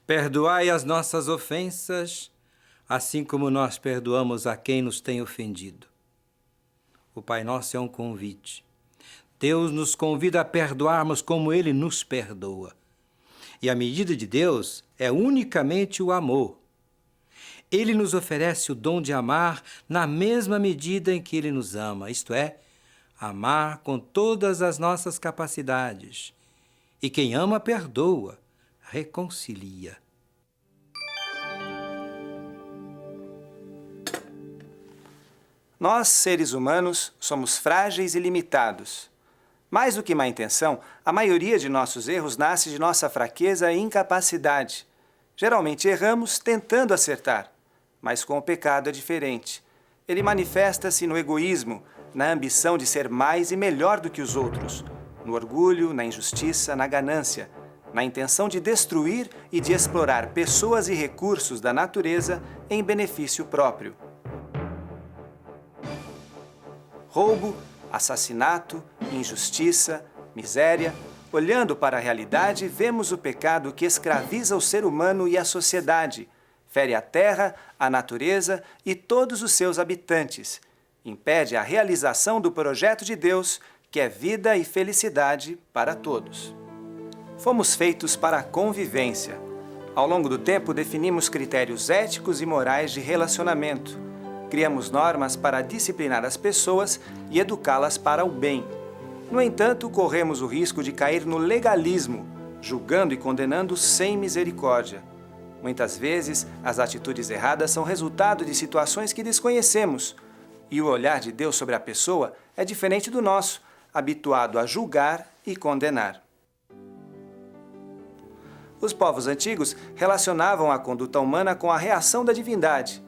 Perdoai as nossas ofensas, assim como nós perdoamos a quem nos tem ofendido. O Pai Nosso é um convite. Deus nos convida a perdoarmos como Ele nos perdoa. E a medida de Deus é unicamente o amor. Ele nos oferece o dom de amar na mesma medida em que Ele nos ama, isto é, amar com todas as nossas capacidades. E quem ama, perdoa, reconcilia. Nós, seres humanos, somos frágeis e limitados. Mais do que má intenção, a maioria de nossos erros nasce de nossa fraqueza e incapacidade. Geralmente erramos tentando acertar, mas com o pecado é diferente. Ele manifesta-se no egoísmo, na ambição de ser mais e melhor do que os outros, no orgulho, na injustiça, na ganância, na intenção de destruir e de explorar pessoas e recursos da natureza em benefício próprio. Roubo, assassinato, injustiça, miséria. Olhando para a realidade, vemos o pecado que escraviza o ser humano e a sociedade, fere a terra, a natureza e todos os seus habitantes, impede a realização do projeto de Deus, que é vida e felicidade para todos. Fomos feitos para a convivência. Ao longo do tempo, definimos critérios éticos e morais de relacionamento. Criamos normas para disciplinar as pessoas e educá-las para o bem. No entanto, corremos o risco de cair no legalismo, julgando e condenando sem misericórdia. Muitas vezes, as atitudes erradas são resultado de situações que desconhecemos, e o olhar de Deus sobre a pessoa é diferente do nosso, habituado a julgar e condenar. Os povos antigos relacionavam a conduta humana com a reação da divindade.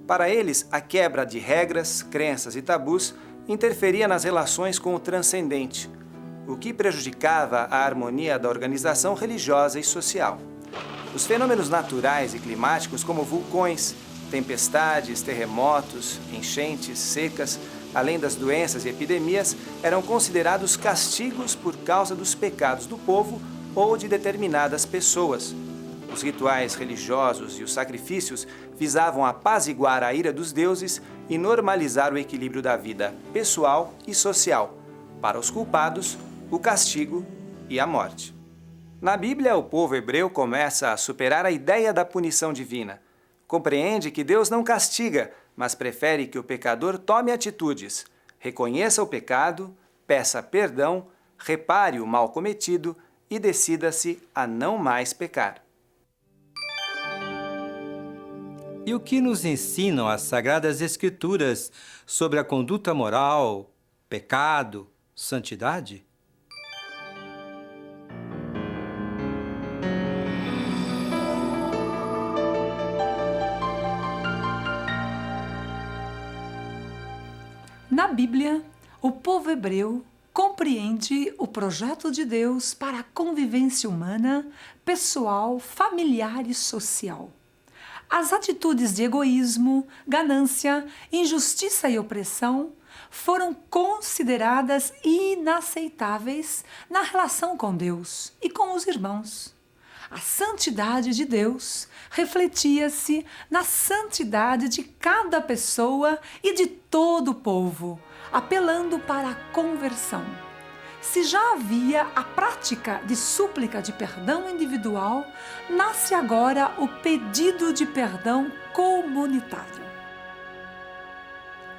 Para eles, a quebra de regras, crenças e tabus interferia nas relações com o transcendente, o que prejudicava a harmonia da organização religiosa e social. Os fenômenos naturais e climáticos, como vulcões, tempestades, terremotos, enchentes, secas, além das doenças e epidemias, eram considerados castigos por causa dos pecados do povo ou de determinadas pessoas. Os rituais religiosos e os sacrifícios visavam apaziguar a ira dos deuses e normalizar o equilíbrio da vida pessoal e social. Para os culpados, o castigo e a morte. Na Bíblia, o povo hebreu começa a superar a ideia da punição divina. Compreende que Deus não castiga, mas prefere que o pecador tome atitudes, reconheça o pecado, peça perdão, repare o mal cometido e decida-se a não mais pecar. E o que nos ensinam as Sagradas Escrituras sobre a conduta moral, pecado, santidade? Na Bíblia, o povo hebreu compreende o projeto de Deus para a convivência humana, pessoal, familiar e social. As atitudes de egoísmo, ganância, injustiça e opressão foram consideradas inaceitáveis na relação com Deus e com os irmãos. A santidade de Deus refletia-se na santidade de cada pessoa e de todo o povo, apelando para a conversão. Se já havia a prática de súplica de perdão individual, nasce agora o pedido de perdão comunitário.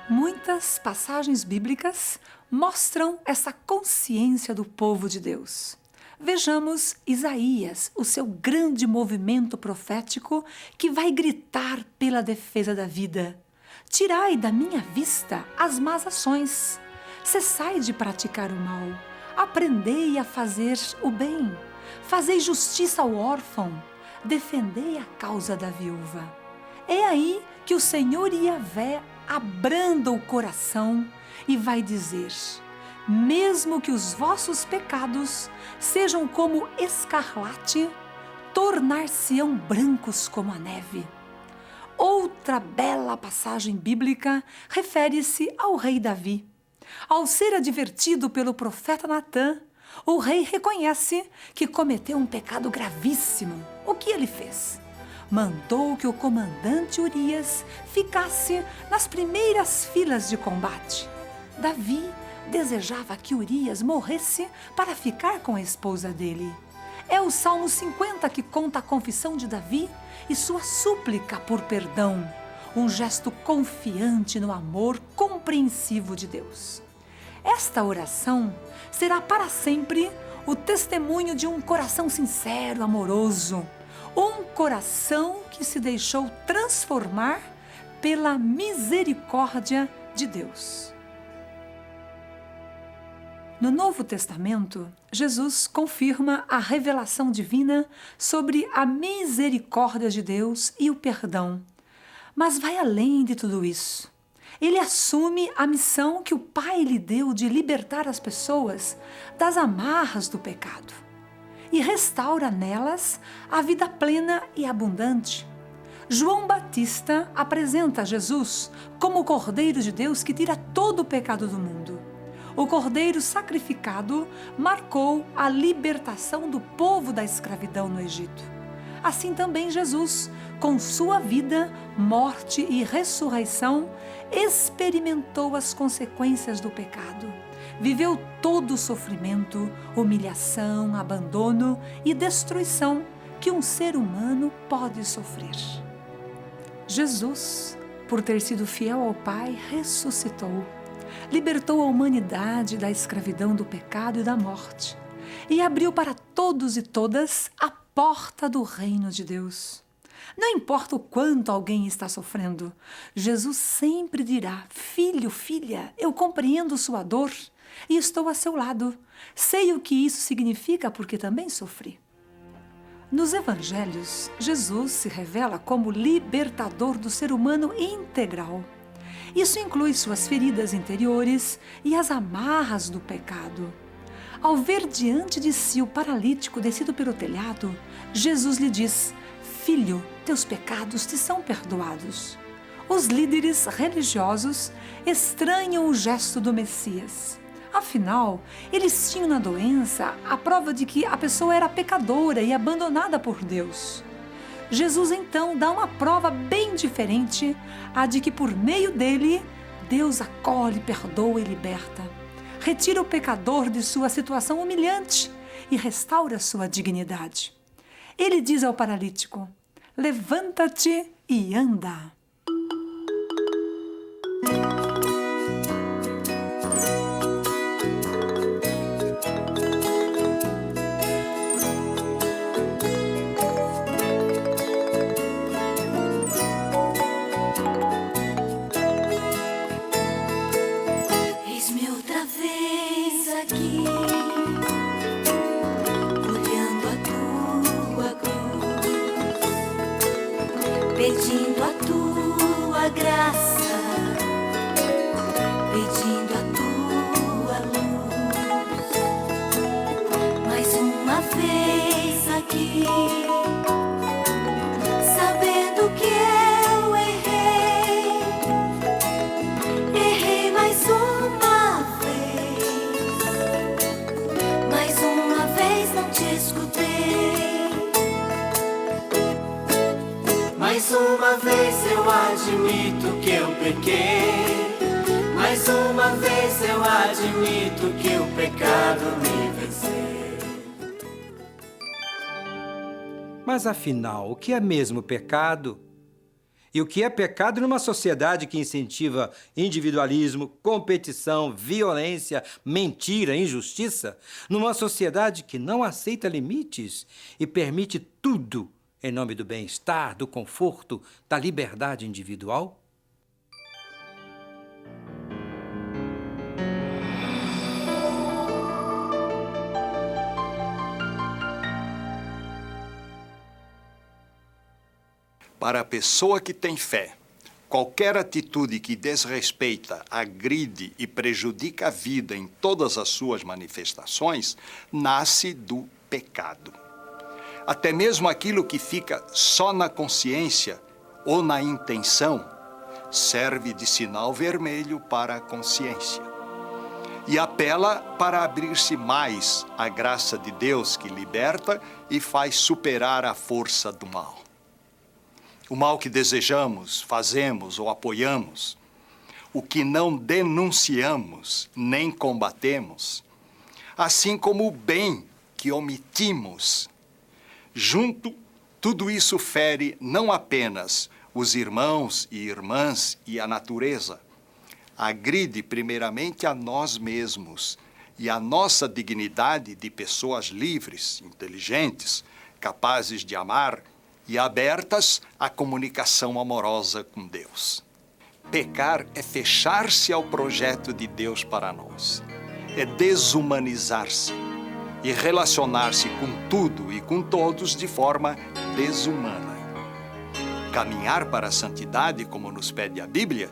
Muitas passagens bíblicas mostram essa consciência do povo de Deus. vejamos Isaías, o seu grande movimento profético que vai gritar pela defesa da vida. Tirai da minha vista as más ações, cessai de praticar o mal, aprendei a fazer o bem, fazei justiça ao órfão, defendei a causa da viúva. É aí que o Senhor Yahvé abranda o coração e vai dizer: mesmo que os vossos pecados sejam como escarlate, tornar-se-ão brancos como a neve. Outra bela passagem bíblica refere-se ao rei Davi. Ao ser advertido pelo profeta Natã, o rei reconhece que cometeu um pecado gravíssimo. O que ele fez? Mandou que o comandante Urias ficasse nas primeiras filas de combate. Davi desejava que Urias morresse para ficar com a esposa dele. É o Salmo 50 que conta a confissão de Davi e sua súplica por perdão, um gesto confiante no amor compreensivo de Deus. Esta oração será para sempre o testemunho de um coração sincero, amoroso, um coração que se deixou transformar pela misericórdia de Deus. No Novo Testamento, Jesus confirma a revelação divina sobre a misericórdia de Deus e o perdão. Mas vai além de tudo isso. Ele assume a missão que o Pai lhe deu de libertar as pessoas das amarras do pecado e restaura nelas a vida plena e abundante. João Batista apresenta Jesus como o Cordeiro de Deus que tira todo o pecado do mundo. O Cordeiro sacrificado marcou a libertação do povo da escravidão no Egito. Assim também Jesus, com sua vida, morte e ressurreição, experimentou as consequências do pecado. Viveu todo o sofrimento, humilhação, abandono e destruição que um ser humano pode sofrer. Jesus, por ter sido fiel ao Pai, ressuscitou. Libertou a humanidade da escravidão do pecado e da morte e abriu para todos e todas a porta do reino de Deus. Não importa o quanto alguém está sofrendo, Jesus sempre dirá: filho, filha, eu compreendo sua dor e estou a seu lado. Sei o que isso significa porque também sofri. Nos evangelhos, Jesus se revela como libertador do ser humano integral. Isso inclui suas feridas interiores e as amarras do pecado. Ao ver diante de si o paralítico descido pelo telhado, Jesus lhe diz: filho, teus pecados te são perdoados. Os líderes religiosos estranham o gesto do Messias. Afinal, eles tinham na doença a prova de que a pessoa era pecadora e abandonada por Deus. Jesus então dá uma prova bem diferente, a de que por meio dele, Deus acolhe, perdoa e liberta. Retira o pecador de sua situação humilhante e restaura sua dignidade. Ele diz ao paralítico: levanta-te e anda. Pedindo a tua graça, pedindo a tua luz, mais uma vez aqui, sabendo que eu errei mais uma vez não te escutei. Mais uma vez eu admito que eu pequei. Mais uma vez eu admito que o pecado me venceu. Mas afinal, o que é mesmo pecado? E o que é pecado numa sociedade que incentiva individualismo, competição, violência, mentira, injustiça? Numa sociedade que não aceita limites e permite tudo em nome do bem-estar, do conforto, da liberdade individual? Para a pessoa que tem fé, qualquer atitude que desrespeita, agride e prejudica a vida em todas as suas manifestações, nasce do pecado. Até mesmo aquilo que fica só na consciência ou na intenção serve de sinal vermelho para a consciência e apela para abrir-se mais à graça de Deus que liberta e faz superar a força do mal. O mal que desejamos, fazemos ou apoiamos, o que não denunciamos nem combatemos, assim como o bem que omitimos. Junto, tudo isso fere não apenas os irmãos e irmãs e a natureza, agride primeiramente a nós mesmos e a nossa dignidade de pessoas livres, inteligentes, capazes de amar e abertas à comunicação amorosa com Deus. Pecar é fechar-se ao projeto de Deus para nós, é desumanizar-se e relacionar-se com tudo e com todos de forma desumana. Caminhar para a santidade, como nos pede a Bíblia,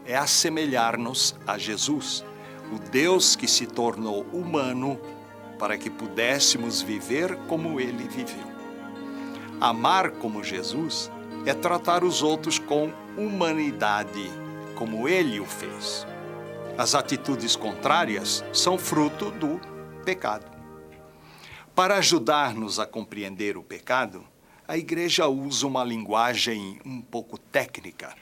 é assemelhar-nos a Jesus, o Deus que se tornou humano para que pudéssemos viver como Ele viveu. Amar como Jesus é tratar os outros com humanidade, como Ele o fez. As atitudes contrárias são fruto do pecado. Para ajudar-nos a compreender o pecado, a Igreja usa uma linguagem um pouco técnica.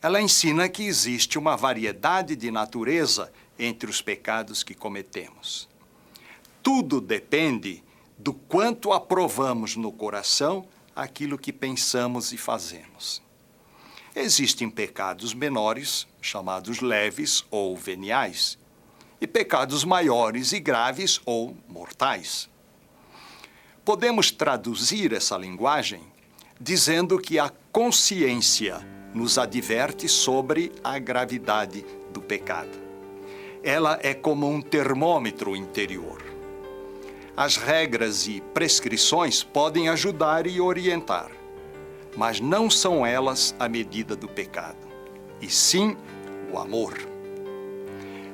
Ela ensina que existe uma variedade de natureza entre os pecados que cometemos. Tudo depende do quanto aprovamos no coração aquilo que pensamos e fazemos. Existem pecados menores, chamados leves ou veniais, e pecados maiores e graves ou mortais. Podemos traduzir essa linguagem dizendo que a consciência nos adverte sobre a gravidade do pecado. Ela é como um termômetro interior. As regras e prescrições podem ajudar e orientar, mas não são elas a medida do pecado, e sim o amor.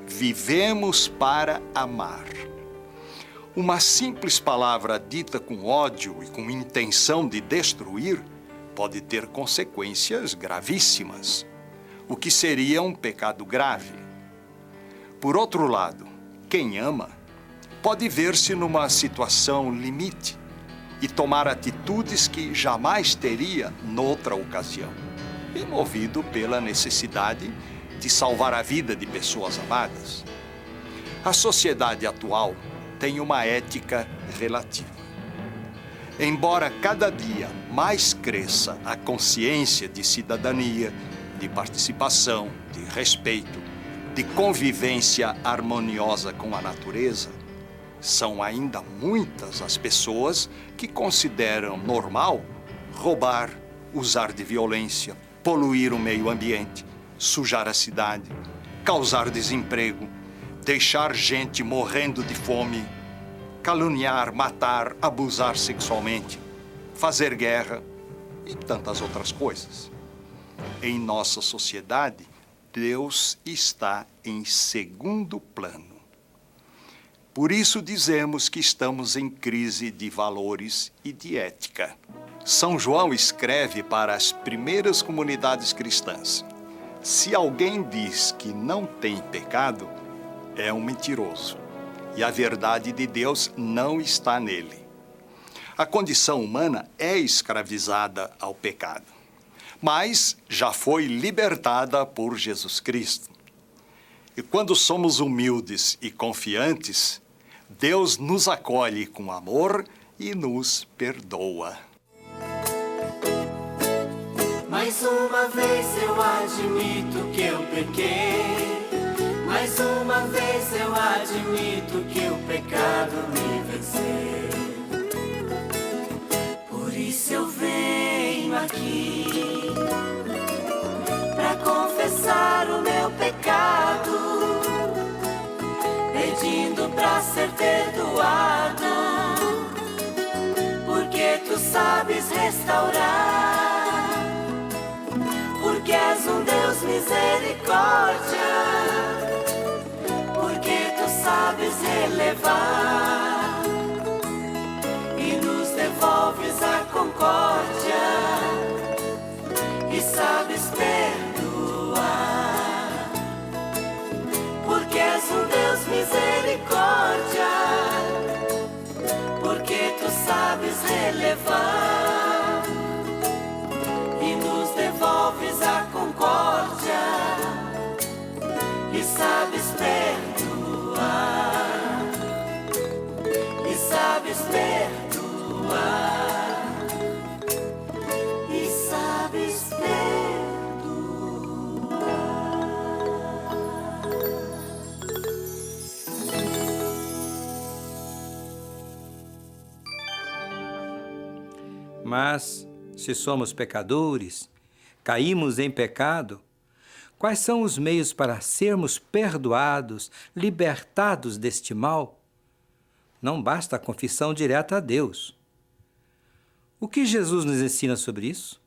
Vivemos para amar. Uma simples palavra dita com ódio e com intenção de destruir pode ter consequências gravíssimas, o que seria um pecado grave. Por outro lado, quem ama pode ver-se numa situação limite e tomar atitudes que jamais teria noutra ocasião, e movido pela necessidade de salvar a vida de pessoas amadas. A sociedade atual tem uma ética relativa. Embora cada dia mais cresça a consciência de cidadania, de participação, de respeito, de convivência harmoniosa com a natureza, são ainda muitas as pessoas que consideram normal roubar, usar de violência, poluir o meio ambiente, sujar a cidade, causar desemprego, deixar gente morrendo de fome, caluniar, matar, abusar sexualmente, fazer guerra e tantas outras coisas. Em nossa sociedade, Deus está em segundo plano. Por isso dizemos que estamos em crise de valores e de ética. São João escreve para as primeiras comunidades cristãs: se alguém diz que não tem pecado, é um mentiroso, e a verdade de Deus não está nele. A condição humana é escravizada ao pecado, mas já foi libertada por Jesus Cristo. E quando somos humildes e confiantes, Deus nos acolhe com amor e nos perdoa. Mais uma vez eu admito que eu pequei. Mais uma vez eu admito que o pecado me venceu. Por isso eu venho aqui pra confessar o meu pecado, pedindo pra ser perdoado, porque tu sabes restaurar, porque és um Deus misericórdia, porque tu sabes relevar e nos devolves a concórdia e sabes perdoar, porque és um Deus misericórdia, porque tu sabes relevar e nos devolves a concórdia e sabes perdoar, e sabes perdoar, e sabes Mas, se somos pecadores, caímos em pecado, quais são os meios para sermos perdoados, libertados deste mal? Não basta a confissão direta a Deus. O que Jesus nos ensina sobre isso?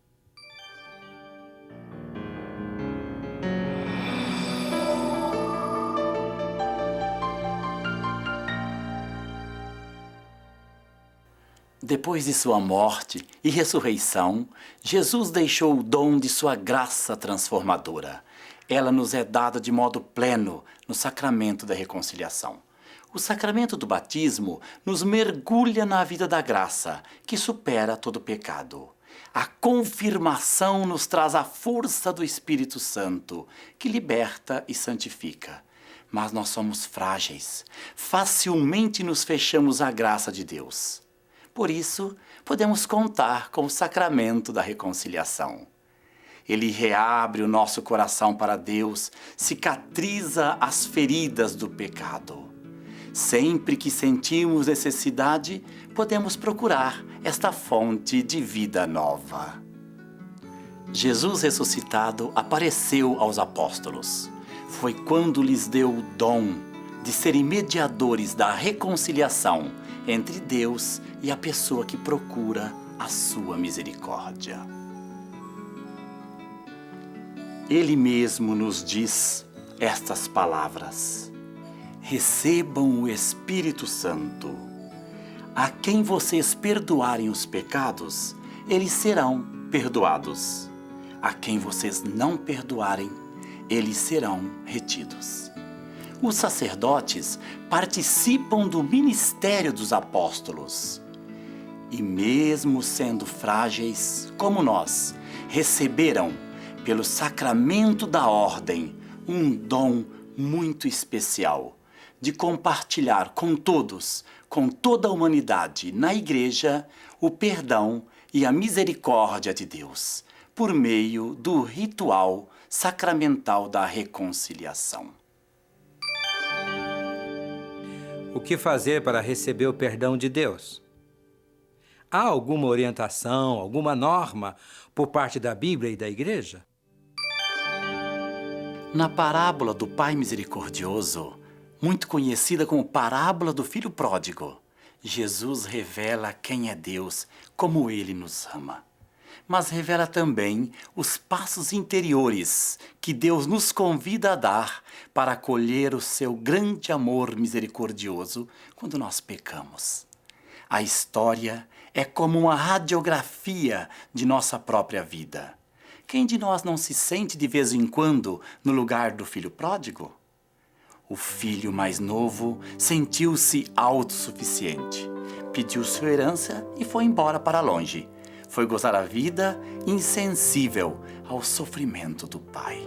Depois de sua morte e ressurreição, Jesus deixou o dom de sua graça transformadora. Ela nos é dada de modo pleno no sacramento da reconciliação. O sacramento do batismo nos mergulha na vida da graça, que supera todo pecado. A confirmação nos traz a força do Espírito Santo, que liberta e santifica. Mas nós somos frágeis, facilmente nos fechamos à graça de Deus. Por isso, podemos contar com o sacramento da reconciliação. Ele reabre o nosso coração para Deus, cicatriza as feridas do pecado. Sempre que sentimos necessidade, podemos procurar esta fonte de vida nova. Jesus ressuscitado apareceu aos apóstolos. Foi quando lhes deu o dom de serem mediadores da reconciliação entre Deus e a pessoa que procura a sua misericórdia. Ele mesmo nos diz estas palavras: recebam o Espírito Santo. A quem vocês perdoarem os pecados, eles serão perdoados. A quem vocês não perdoarem, eles serão retidos. Os sacerdotes participam do ministério dos apóstolos. E mesmo sendo frágeis como nós, receberam, pelo sacramento da ordem, um dom muito especial de compartilhar com todos, com toda a humanidade, na Igreja, o perdão e a misericórdia de Deus, por meio do ritual sacramental da reconciliação. O que fazer para receber o perdão de Deus? Há alguma orientação, alguma norma por parte da Bíblia e da Igreja? Na parábola do Pai Misericordioso, muito conhecida como parábola do Filho Pródigo, Jesus revela quem é Deus, como Ele nos ama. Mas revela também os passos interiores que Deus nos convida a dar para acolher o seu grande amor misericordioso quando nós pecamos. A história é como uma radiografia de nossa própria vida. Quem de nós não se sente de vez em quando no lugar do filho pródigo? O filho mais novo sentiu-se autossuficiente, pediu sua herança e foi embora para longe. Foi gozar a vida insensível ao sofrimento do pai.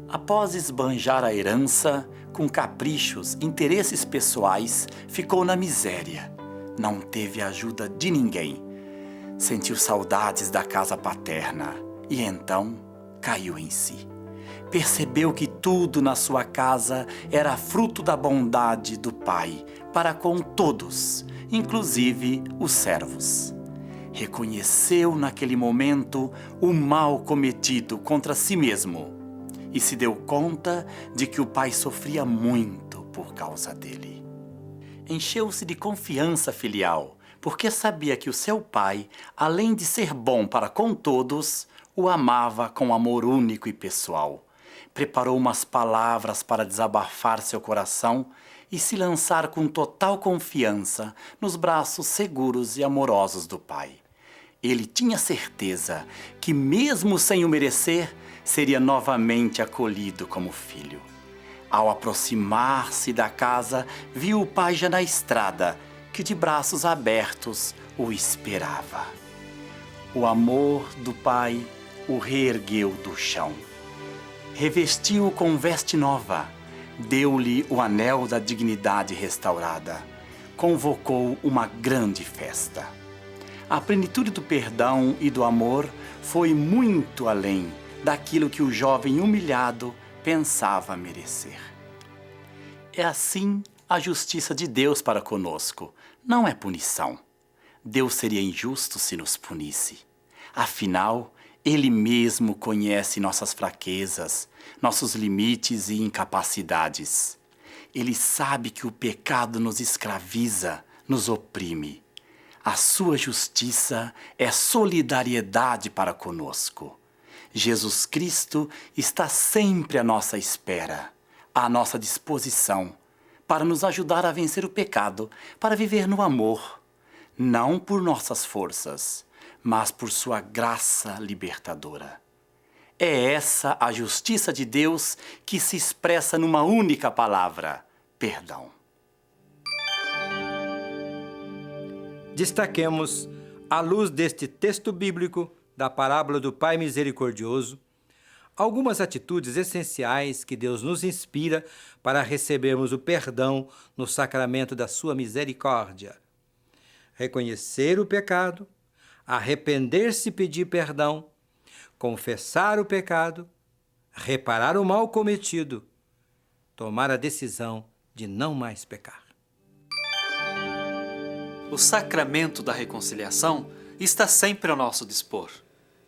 Após esbanjar a herança, com caprichos, interesses pessoais, ficou na miséria. Não teve ajuda de ninguém. Sentiu saudades da casa paterna E então caiu em si. Percebeu que tudo na sua casa era fruto da bondade do Pai para com todos, inclusive os servos. Reconheceu naquele momento o mal cometido contra si mesmo e se deu conta de que o Pai sofria muito por causa dele. Encheu-se de confiança filial, porque sabia que o seu Pai, além de ser bom para com todos, o amava com amor único e pessoal. Preparou umas palavras para desabafar seu coração e se lançar com total confiança nos braços seguros e amorosos do Pai. Ele tinha certeza que, mesmo sem o merecer, seria novamente acolhido como filho. Ao aproximar-se da casa, viu o Pai já na estrada, que de braços abertos o esperava. O amor do Pai o reergueu do chão. Revestiu-o com veste nova, deu-lhe o anel da dignidade restaurada, convocou uma grande festa. A plenitude do perdão e do amor foi muito além daquilo que o jovem humilhado pensava merecer. É assim a justiça de Deus para conosco, não é punição. Deus seria injusto se nos punisse. Afinal, Ele mesmo conhece nossas fraquezas, nossos limites e incapacidades. Ele sabe que o pecado nos escraviza, nos oprime. A sua justiça é solidariedade para conosco. Jesus Cristo está sempre à nossa espera, à nossa disposição, para nos ajudar a vencer o pecado, para viver no amor, não por nossas forças, mas por sua graça libertadora. É essa a justiça de Deus que se expressa numa única palavra: perdão. Destaquemos, à luz deste texto bíblico da parábola do Pai Misericordioso, algumas atitudes essenciais que Deus nos inspira para recebermos o perdão no sacramento da sua misericórdia. Reconhecer o pecado, arrepender-se e pedir perdão, confessar o pecado, reparar o mal cometido, tomar a decisão de não mais pecar. O sacramento da reconciliação está sempre ao nosso dispor,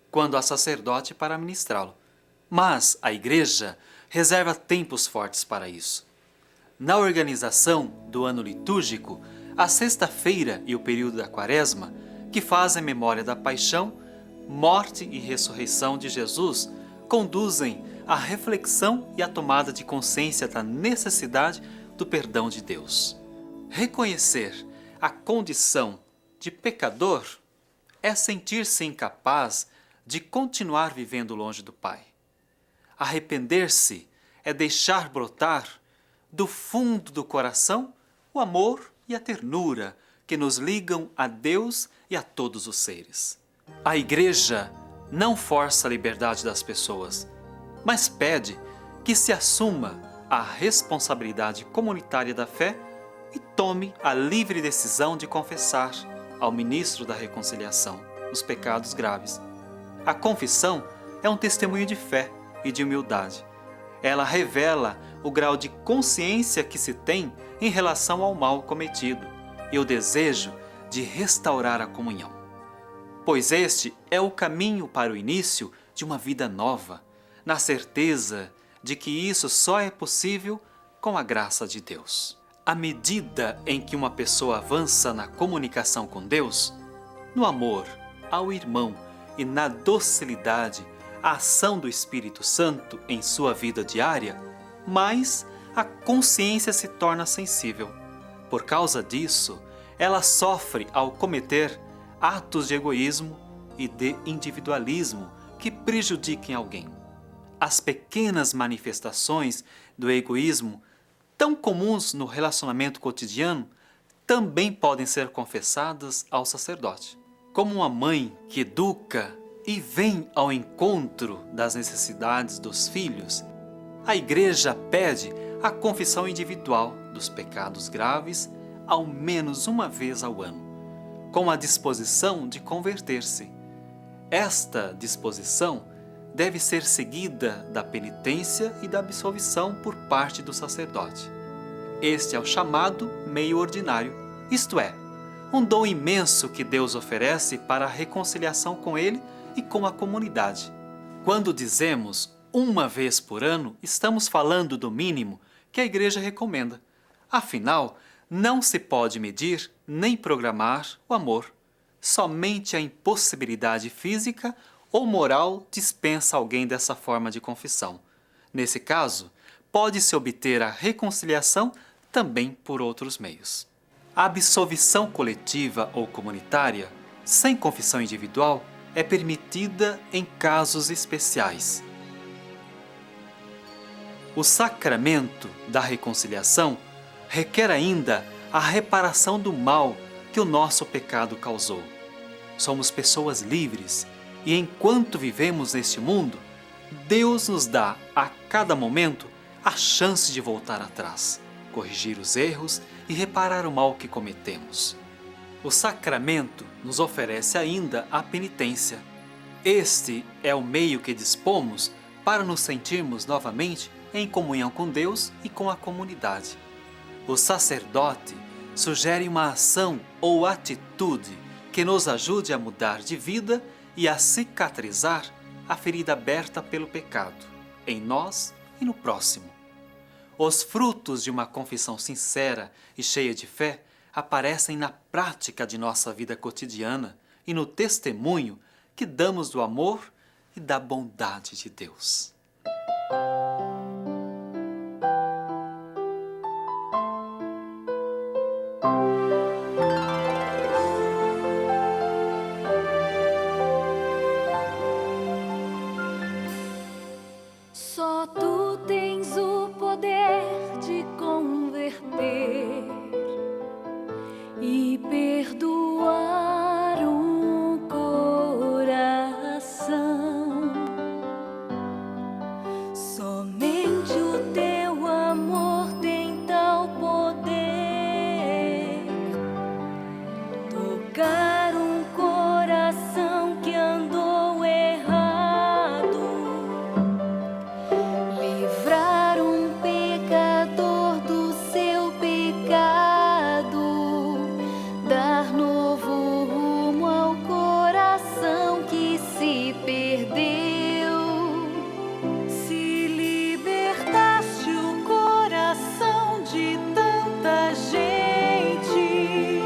quando há sacerdote para ministrá-lo. Mas a Igreja reserva tempos fortes para isso. Na organização do ano litúrgico, a sexta-feira e o período da Quaresma, que fazem memória da paixão, morte e ressurreição de Jesus, conduzem à reflexão e à tomada de consciência da necessidade do perdão de Deus. Reconhecer a condição de pecador é sentir-se incapaz de continuar vivendo longe do Pai. Arrepender-se é deixar brotar do fundo do coração o amor e a ternura que nos ligam a Deus e a todos os seres. A Igreja não força a liberdade das pessoas, mas pede que se assuma a responsabilidade comunitária da fé e tome a livre decisão de confessar ao ministro da reconciliação os pecados graves. A confissão é um testemunho de fé e de humildade. Ela revela o grau de consciência que se tem em relação ao mal cometido e o desejo de restaurar a comunhão. Pois este é o caminho para o início de uma vida nova, na certeza de que isso só é possível com a graça de Deus. À medida em que uma pessoa avança na comunicação com Deus, no amor ao irmão e na docilidade à ação do Espírito Santo em sua vida diária, mais a consciência se torna sensível. Por causa disso, ela sofre ao cometer atos de egoísmo e de individualismo que prejudiquem alguém. As pequenas manifestações do egoísmo, tão comuns no relacionamento cotidiano, também podem ser confessadas ao sacerdote. Como uma mãe que educa e vem ao encontro das necessidades dos filhos, a Igreja pede a confissão individual dos pecados graves ao menos uma vez ao ano, com a disposição de converter-se. Esta disposição deve ser seguida da penitência e da absolvição por parte do sacerdote. Este é o chamado meio ordinário, isto é, um dom imenso que Deus oferece para a reconciliação com Ele e com a comunidade. Quando dizemos uma vez por ano, estamos falando do mínimo que a Igreja recomenda. Afinal, não se pode medir nem programar o amor. Somente a impossibilidade física ou moral dispensa alguém dessa forma de confissão. Nesse caso, pode-se obter a reconciliação também por outros meios. A absolvição coletiva ou comunitária, sem confissão individual, é permitida em casos especiais. O sacramento da reconciliação requer ainda a reparação do mal que o nosso pecado causou. Somos pessoas livres e, enquanto vivemos neste mundo, Deus nos dá a cada momento a chance de voltar atrás, corrigir os erros e reparar o mal que cometemos. O sacramento nos oferece ainda a penitência. Este é o meio que dispomos para nos sentirmos novamente em comunhão com Deus e com a comunidade. O sacerdote sugere uma ação ou atitude que nos ajude a mudar de vida e a cicatrizar a ferida aberta pelo pecado, em nós e no próximo. Os frutos de uma confissão sincera e cheia de fé aparecem na prática de nossa vida cotidiana e no testemunho que damos do amor e da bondade de Deus. Só tu tens o poder de converter e perdoar um coração. Somente o teu amor tem tal poder. Tocar um coração que andou errado, livrar um pecador do seu pecado, dar novo rumo ao coração que se perdeu. Se libertaste o coração de tanta gente,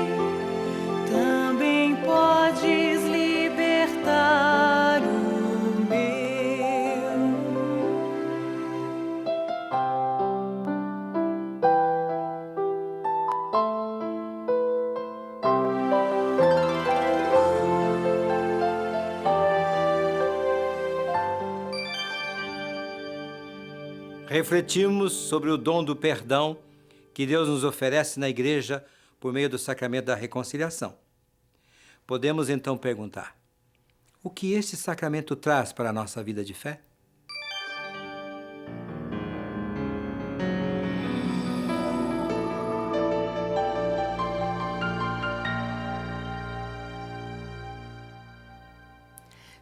também podes libertar o meu. Refletimos sobre o dom do perdão que Deus nos oferece na Igreja por meio do sacramento da reconciliação. Podemos então perguntar: o que este sacramento traz para a nossa vida de fé?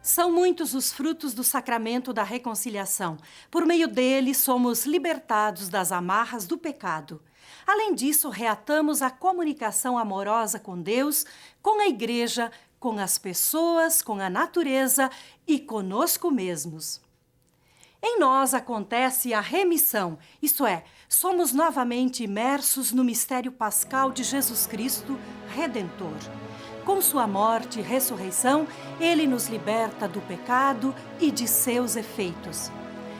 São muitos os frutos do sacramento da reconciliação. Por meio dele, somos libertados das amarras do pecado. Além disso, reatamos a comunicação amorosa com Deus, com a Igreja, com as pessoas, com a natureza e conosco mesmos. Em nós acontece a remissão, isto é, somos novamente imersos no mistério pascal de Jesus Cristo, Redentor. Com sua morte e ressurreição, ele nos liberta do pecado e de seus efeitos.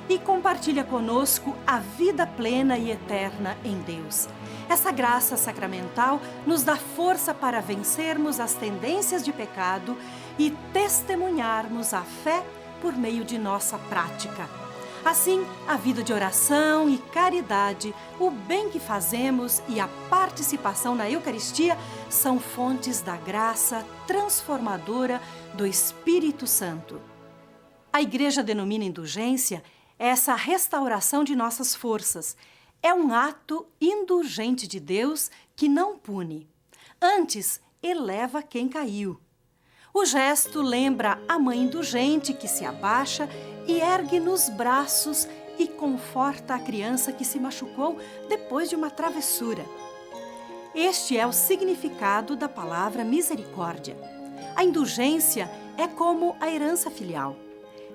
E compartilha conosco a vida plena e eterna em Deus. Essa graça sacramental nos dá força para vencermos as tendências de pecado e testemunharmos a fé por meio de nossa prática. Assim, a vida de oração e caridade, o bem que fazemos e a participação na Eucaristia são fontes da graça transformadora do Espírito Santo. A Igreja denomina indulgência essa restauração de nossas forças. É um ato indulgente de Deus que não pune. Antes, eleva quem caiu. O gesto lembra a mãe indulgente que se abaixa e ergue nos braços e conforta a criança que se machucou depois de uma travessura. Este é o significado da palavra misericórdia. A indulgência é como a herança filial.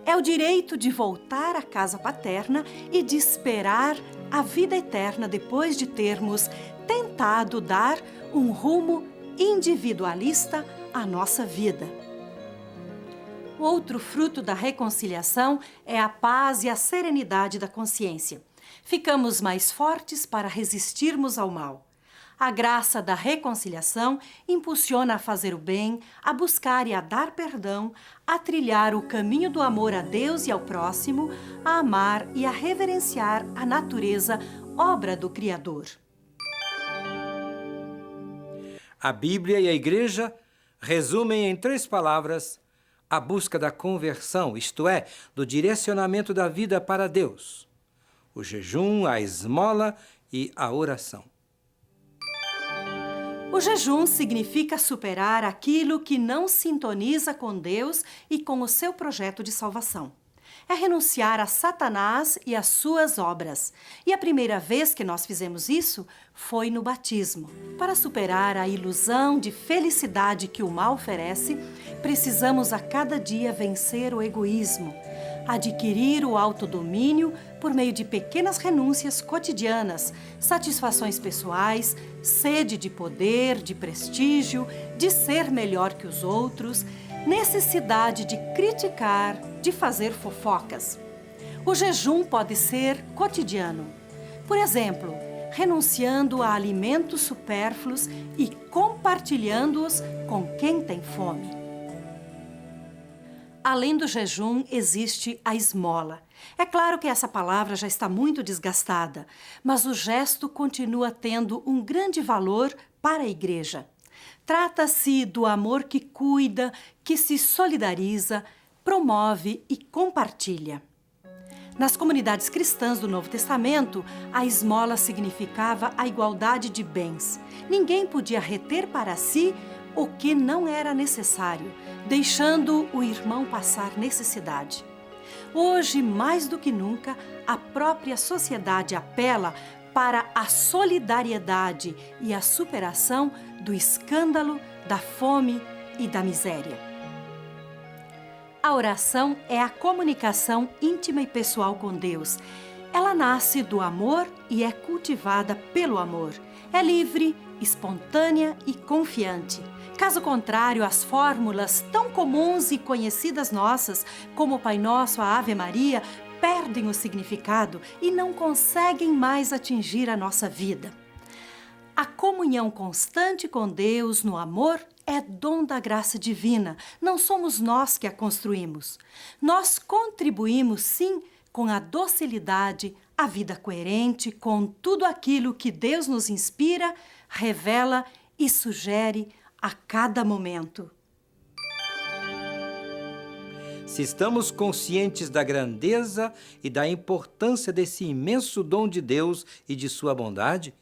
É o direito de voltar à casa paterna e de esperar a vida eterna depois de termos tentado dar um rumo individualista à nossa vida. O outro fruto da reconciliação é a paz e a serenidade da consciência. Ficamos mais fortes para resistirmos ao mal. A graça da reconciliação impulsiona a fazer o bem, a buscar e a dar perdão, a trilhar o caminho do amor a Deus e ao próximo, a amar e a reverenciar a natureza, obra do Criador. A Bíblia e a Igreja resumem em 3 palavras a busca da conversão, isto é, do direcionamento da vida para Deus: o jejum, a esmola e a oração. O jejum significa superar aquilo que não sintoniza com Deus e com o seu projeto de salvação. É renunciar a Satanás e às suas obras. E a primeira vez que nós fizemos isso foi no batismo. Para superar a ilusão de felicidade que o mal oferece, precisamos a cada dia vencer o egoísmo, adquirir o autodomínio por meio de pequenas renúncias cotidianas, satisfações pessoais, sede de poder, de prestígio, de ser melhor que os outros, necessidade de criticar, de fazer fofocas. O jejum pode ser cotidiano. Por exemplo, renunciando a alimentos supérfluos e compartilhando-os com quem tem fome. Além do jejum, existe a esmola. É claro que essa palavra já está muito desgastada, mas o gesto continua tendo um grande valor para a Igreja. Trata-se do amor que cuida, que se solidariza, promove e compartilha. Nas comunidades cristãs do Novo Testamento, a esmola significava a igualdade de bens. Ninguém podia reter para si o que não era necessário, deixando o irmão passar necessidade. Hoje, mais do que nunca, a própria sociedade apela para a solidariedade e a superação do escândalo, da fome e da miséria. A oração é a comunicação íntima e pessoal com Deus. Ela nasce do amor e é cultivada pelo amor. É livre, espontânea e confiante. Caso contrário, as fórmulas tão comuns e conhecidas nossas, como o Pai Nosso, a Ave Maria, perdem o significado e não conseguem mais atingir a nossa vida. A comunhão constante com Deus no amor é dom da graça divina. Não somos nós que a construímos. Nós contribuímos, sim, com a docilidade, a vida coerente, com tudo aquilo que Deus nos inspira, revela e sugere a cada momento. Se estamos conscientes da grandeza e da importância desse imenso dom de Deus e de sua bondade,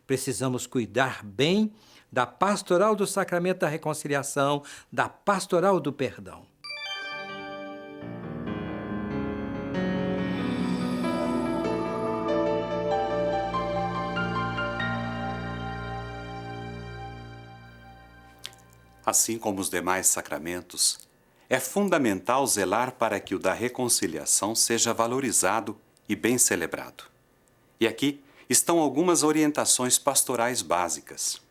precisamos cuidar bem da pastoral do sacramento da reconciliação, da pastoral do perdão. Assim como os demais sacramentos, é fundamental zelar para que o da reconciliação seja valorizado e bem celebrado. E aqui estão algumas orientações pastorais básicas.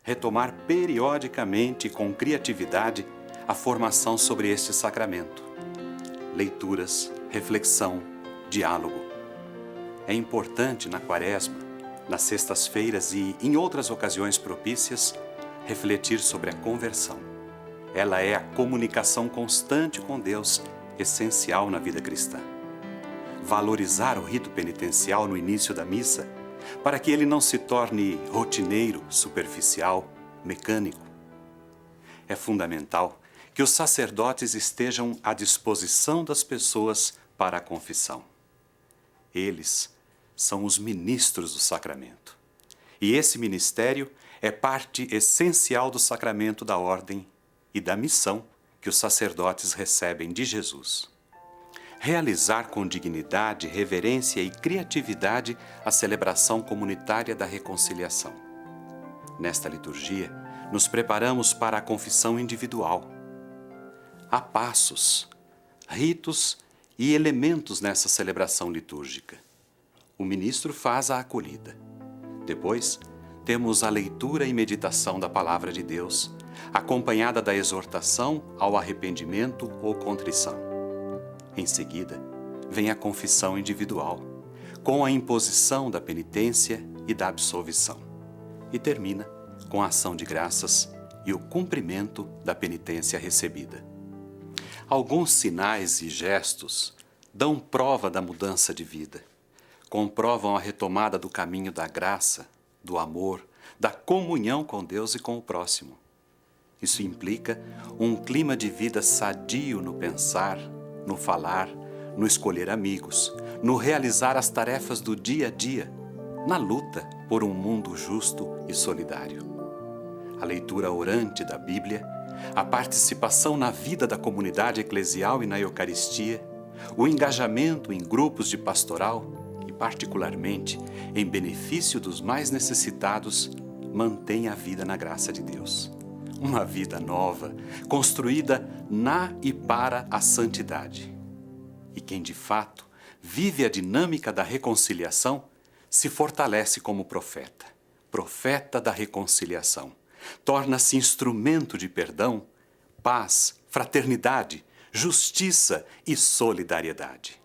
Retomar periodicamente e com criatividade a formação sobre este sacramento. Leituras, reflexão, diálogo. É importante na Quaresma, nas sextas-feiras e em outras ocasiões propícias, refletir sobre a conversão. Ela é a comunicação constante com Deus, essencial na vida cristã. Valorizar o rito penitencial no início da missa, para que ele não se torne rotineiro, superficial, mecânico. É fundamental que os sacerdotes estejam à disposição das pessoas para a confissão. Eles são os ministros do sacramento. E esse ministério é parte essencial do sacramento da ordem e da missão que os sacerdotes recebem de Jesus. Realizar com dignidade, reverência e criatividade a celebração comunitária da reconciliação. Nesta liturgia, nos preparamos para a confissão individual. Há passos, ritos e elementos nessa celebração litúrgica. O ministro faz a acolhida. Depois, temos a leitura e meditação da Palavra de Deus, acompanhada da exortação ao arrependimento ou contrição. Em seguida, vem a confissão individual, com a imposição da penitência e da absolvição. E termina com a ação de graças e o cumprimento da penitência recebida. Alguns sinais e gestos dão prova da mudança de vida, comprovam a retomada do caminho da graça, do amor, da comunhão com Deus e com o próximo. Isso implica um clima de vida sadio no pensar, no falar, no escolher amigos, no realizar as tarefas do dia a dia, na luta por um mundo justo e solidário. A leitura orante da Bíblia, a participação na vida da comunidade eclesial e na Eucaristia, o engajamento em grupos de pastoral e, particularmente, em benefício dos mais necessitados, mantém a vida na graça de Deus. Uma vida nova, construída na e para a santidade. E quem de fato vive a dinâmica da reconciliação se fortalece como profeta, profeta da reconciliação. Torna-se instrumento de perdão, paz, fraternidade, justiça e solidariedade.